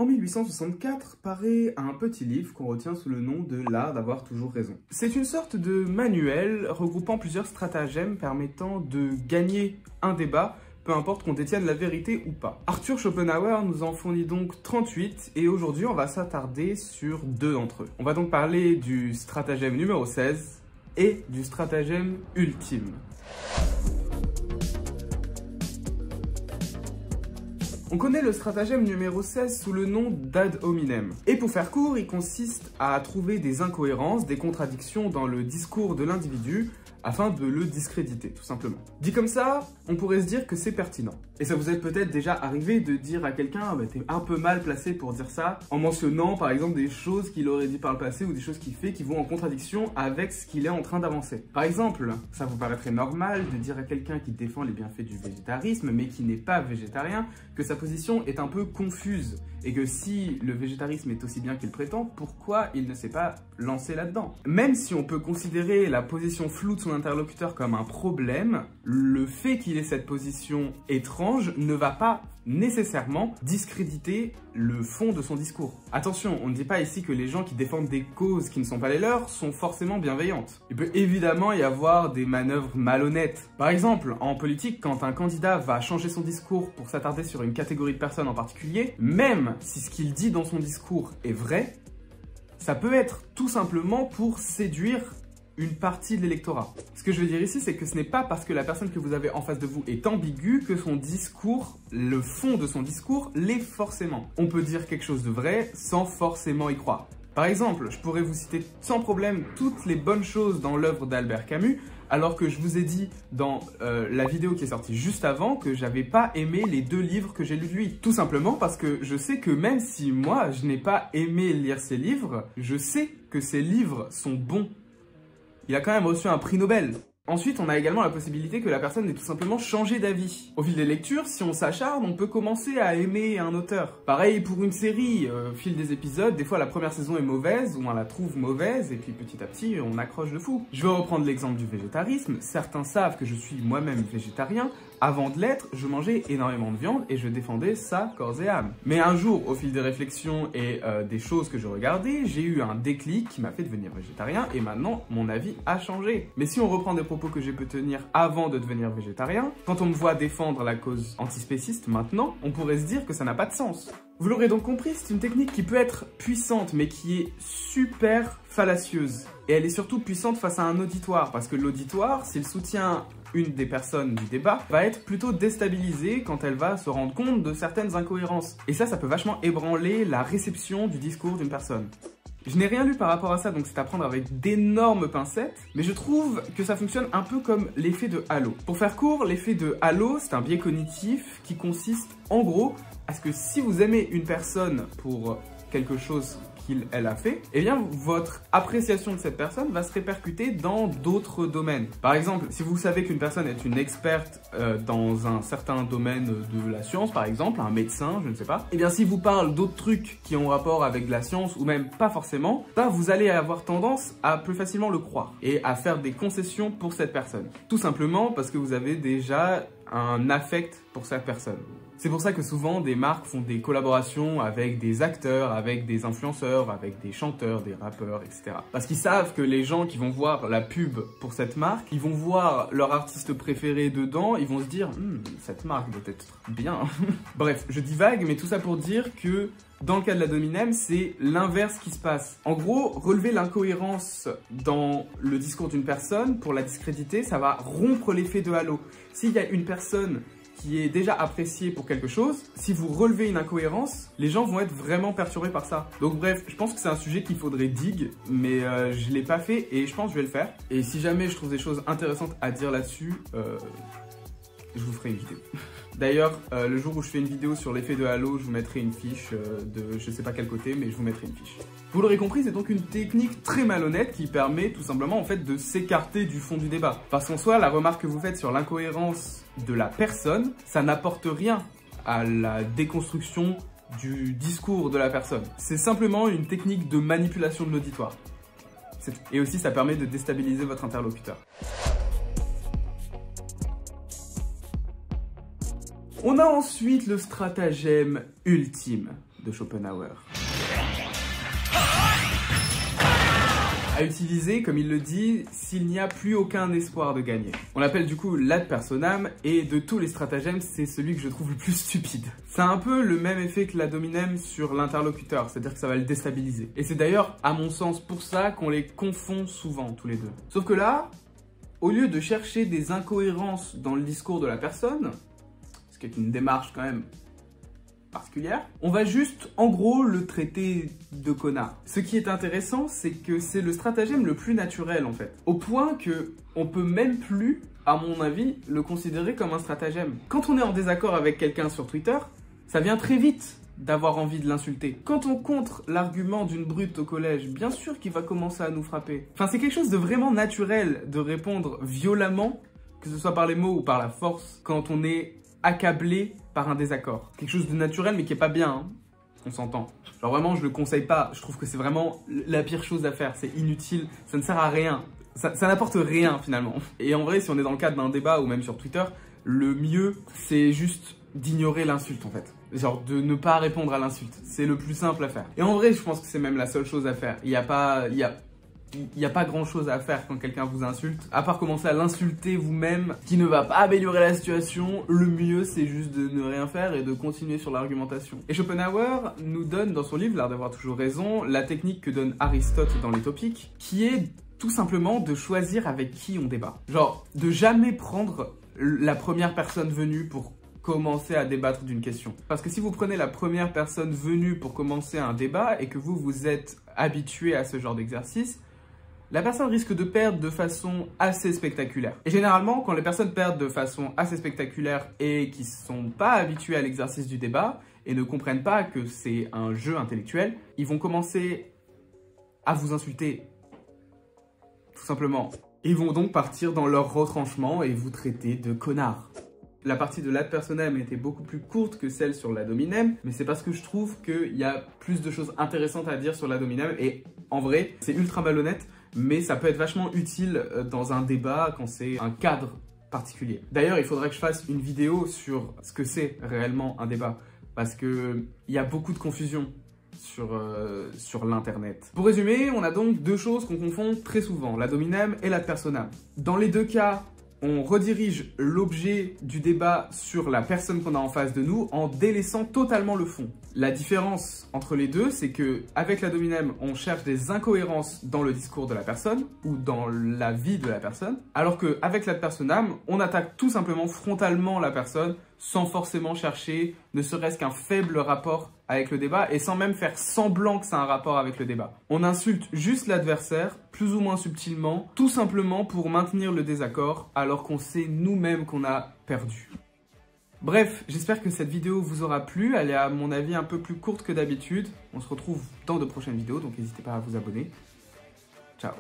En 1864 paraît un petit livre qu'on retient sous le nom de l'art d'avoir toujours raison. C'est une sorte de manuel regroupant plusieurs stratagèmes permettant de gagner un débat, peu importe qu'on détienne la vérité ou pas. Arthur Schopenhauer nous en fournit donc 38 et aujourd'hui on va s'attarder sur 2 d'entre eux. On va donc parler du stratagème numéro 16 et du stratagème ultime. On connaît le stratagème numéro 16 sous le nom d'ad hominem. Et pour faire court, il consiste à trouver des incohérences, des contradictions dans le discours de l'individu afin de le discréditer, tout simplement. Dit comme ça, on pourrait se dire que c'est pertinent. Et ça vous est peut-être déjà arrivé de dire à quelqu'un « t'es un peu mal placé pour dire ça » en mentionnant par exemple des choses qu'il aurait dit par le passé ou des choses qu'il fait qui vont en contradiction avec ce qu'il est en train d'avancer. Par exemple, ça vous paraîtrait normal de dire à quelqu'un qui défend les bienfaits du végétarisme mais qui n'est pas végétarien que sa position est un peu confuse et que si le végétarisme est aussi bien qu'il prétend, pourquoi il ne s'est pas lancé là-dedans? Même si on peut considérer la position floue de son interlocuteur comme un problème, le fait qu'il ait cette position étrange ne va pas nécessairement discréditer le fond de son discours. Attention, on ne dit pas ici que les gens qui défendent des causes qui ne sont pas les leurs sont forcément bienveillantes. Il peut évidemment y avoir des manœuvres malhonnêtes. Par exemple, en politique, quand un candidat va changer son discours pour s'attarder sur une catégorie de personnes en particulier, même si ce qu'il dit dans son discours est vrai, ça peut être tout simplement pour séduire une partie de l'électorat. Ce que je veux dire ici, c'est que ce n'est pas parce que la personne que vous avez en face de vous est ambiguë que son discours, le fond de son discours, l'est forcément. On peut dire quelque chose de vrai sans forcément y croire. Par exemple, je pourrais vous citer sans problème toutes les bonnes choses dans l'œuvre d'Albert Camus, alors que je vous ai dit dans la vidéo qui est sortie juste avant que j'avais pas aimé les 2 livres que j'ai lus de lui. Tout simplement parce que je sais que même si moi, je n'ai pas aimé lire ses livres, je sais que ses livres sont bons. Il a quand même reçu un prix Nobel. Ensuite, on a également la possibilité que la personne ait tout simplement changé d'avis. Au fil des lectures, si on s'acharne, on peut commencer à aimer un auteur. Pareil pour une série, au fil des épisodes, des fois la première saison est mauvaise, ou on la trouve mauvaise, et puis petit à petit, on accroche de fou. Je vais reprendre l'exemple du végétarisme. Certains savent que je suis moi-même végétarien. Avant de l'être, je mangeais énormément de viande et je défendais ça corps et âme. Mais un jour, au fil des réflexions et des choses que je regardais, j'ai eu un déclic qui m'a fait devenir végétarien et maintenant, mon avis a changé. Mais si on reprend des propos que j'ai pu tenir avant de devenir végétarien, quand on me voit défendre la cause antispéciste maintenant, on pourrait se dire que ça n'a pas de sens. Vous l'aurez donc compris, c'est une technique qui peut être puissante, mais qui est super fallacieuse. Et elle est surtout puissante face à un auditoire, parce que l'auditoire, s'il soutient une des personnes du débat, va être plutôt déstabilisée quand elle va se rendre compte de certaines incohérences. Et ça peut vachement ébranler la réception du discours d'une personne. Je n'ai rien lu par rapport à ça, donc c'est à prendre avec d'énormes pincettes, mais je trouve que ça fonctionne un peu comme l'effet de halo. Pour faire court, l'effet de halo, c'est un biais cognitif qui consiste en gros à ce que si vous aimez une personne pour quelque chose qu'elle a fait, eh bien votre appréciation de cette personne va se répercuter dans d'autres domaines. Par exemple, si vous savez qu'une personne est une experte dans un certain domaine de la science, par exemple, un médecin, je ne sais pas, eh bien si vous parle d'autres trucs qui ont rapport avec de la science ou même pas forcément, bah, vous allez avoir tendance à plus facilement le croire et à faire des concessions pour cette personne. Tout simplement parce que vous avez déjà un affect pour cette personne. C'est pour ça que souvent des marques font des collaborations avec des acteurs, avec des influenceurs, avec des chanteurs, des rappeurs, etc. Parce qu'ils savent que les gens qui vont voir la pub pour cette marque, ils vont voir leur artiste préféré dedans, ils vont se dire cette marque doit être bien. Bref, je divague, mais tout ça pour dire que dans le cas de l'ad hominem, c'est l'inverse qui se passe. En gros, relever l'incohérence dans le discours d'une personne pour la discréditer, ça va rompre l'effet de halo. S'il y a une personne qui est déjà apprécié pour quelque chose, si vous relevez une incohérence, les gens vont être vraiment perturbés par ça. Donc bref, je pense que c'est un sujet qu'il faudrait dig, mais je ne l'ai pas fait et je pense que je vais le faire. Et si jamais je trouve des choses intéressantes à dire là-dessus, je vous ferai une vidéo. D'ailleurs, le jour où je fais une vidéo sur l'effet de halo, je vous mettrai une fiche de je sais pas quel côté, mais je vous mettrai une fiche. Vous l'aurez compris, c'est donc une technique très malhonnête qui permet tout simplement en fait de s'écarter du fond du débat. Parce qu'en soi, la remarque que vous faites sur l'incohérence de la personne, ça n'apporte rien à la déconstruction du discours de la personne. C'est simplement une technique de manipulation de l'auditoire. Et aussi, ça permet de déstabiliser votre interlocuteur. On a ensuite le stratagème ultime. de Schopenhauer. À utiliser, comme il le dit, s'il n'y a plus aucun espoir de gagner. On l'appelle du coup l'ad personam, et de tous les stratagèmes, c'est celui que je trouve le plus stupide. C'est un peu le même effet que l'ad hominem sur l'interlocuteur, c'est-à-dire que ça va le déstabiliser. Et c'est d'ailleurs, à mon sens, pour ça qu'on les confond souvent, tous les deux. Sauf que là, au lieu de chercher des incohérences dans le discours de la personne, ce qui est une démarche quand même particulière, on va juste, en gros, le traiter de connard. Ce qui est intéressant, c'est que c'est le stratagème le plus naturel, en fait. Au point que on peut même plus, à mon avis, le considérer comme un stratagème. Quand on est en désaccord avec quelqu'un sur Twitter, ça vient très vite d'avoir envie de l'insulter. Quand on contre l'argument d'une brute au collège, bien sûr qu'il va commencer à nous frapper. Enfin, c'est quelque chose de vraiment naturel de répondre violemment, que ce soit par les mots ou par la force, quand on est accablé par un désaccord. Quelque chose de naturel mais qui est pas bien, hein. On s'entend. Genre vraiment, je le conseille pas. Je trouve que c'est vraiment la pire chose à faire. C'est inutile, ça ne sert à rien. Ça n'apporte rien finalement. Et en vrai, si on est dans le cadre d'un débat ou même sur Twitter, le mieux, c'est juste d'ignorer l'insulte en fait. Genre de ne pas répondre à l'insulte. C'est le plus simple à faire. Et en vrai, je pense que c'est même la seule chose à faire. Il n'y a pas grand chose à faire quand quelqu'un vous insulte, à part commencer à l'insulter vous-même, qui ne va pas améliorer la situation. Le mieux, c'est juste de ne rien faire et de continuer sur l'argumentation. Et Schopenhauer nous donne dans son livre, L'art d'avoir toujours raison, la technique que donne Aristote dans les Topiques, qui est tout simplement de choisir avec qui on débat. Genre, de jamais prendre la première personne venue pour commencer à débattre d'une question. Parce que si vous prenez la première personne venue pour commencer un débat et que vous êtes habitué à ce genre d'exercice, la personne risque de perdre de façon assez spectaculaire. Et généralement, quand les personnes perdent de façon assez spectaculaire et qui ne sont pas habituées à l'exercice du débat et ne comprennent pas que c'est un jeu intellectuel, ils vont commencer à vous insulter, tout simplement. Ils vont donc partir dans leur retranchement et vous traiter de connard. La partie de l'ad personam était beaucoup plus courte que celle sur l'ad hominem, mais c'est parce que je trouve qu'il y a plus de choses intéressantes à dire sur l'ad hominem, et en vrai, c'est ultra malhonnête, mais ça peut être vachement utile dans un débat quand c'est un cadre particulier. D'ailleurs, il faudrait que je fasse une vidéo sur ce que c'est réellement un débat, parce qu'il y a beaucoup de confusion sur l'internet. Pour résumer, on a donc deux choses qu'on confond très souvent, l'ad hominem et l'ad personam. Dans les deux cas, on redirige l'objet du débat sur la personne qu'on a en face de nous en délaissant totalement le fond. La différence entre les deux, c'est que avec l'ad hominem, on cherche des incohérences dans le discours de la personne ou dans la vie de la personne, alors qu'avec l'ad personam, on attaque tout simplement frontalement la personne sans forcément chercher ne serait-ce qu'un faible rapport avec le débat et sans même faire semblant que c'est un rapport avec le débat. On insulte juste l'adversaire, plus ou moins subtilement, tout simplement pour maintenir le désaccord alors qu'on sait nous-mêmes qu'on a perdu. Bref, j'espère que cette vidéo vous aura plu, elle est à mon avis un peu plus courte que d'habitude. On se retrouve dans de prochaines vidéos, donc n'hésitez pas à vous abonner. Ciao.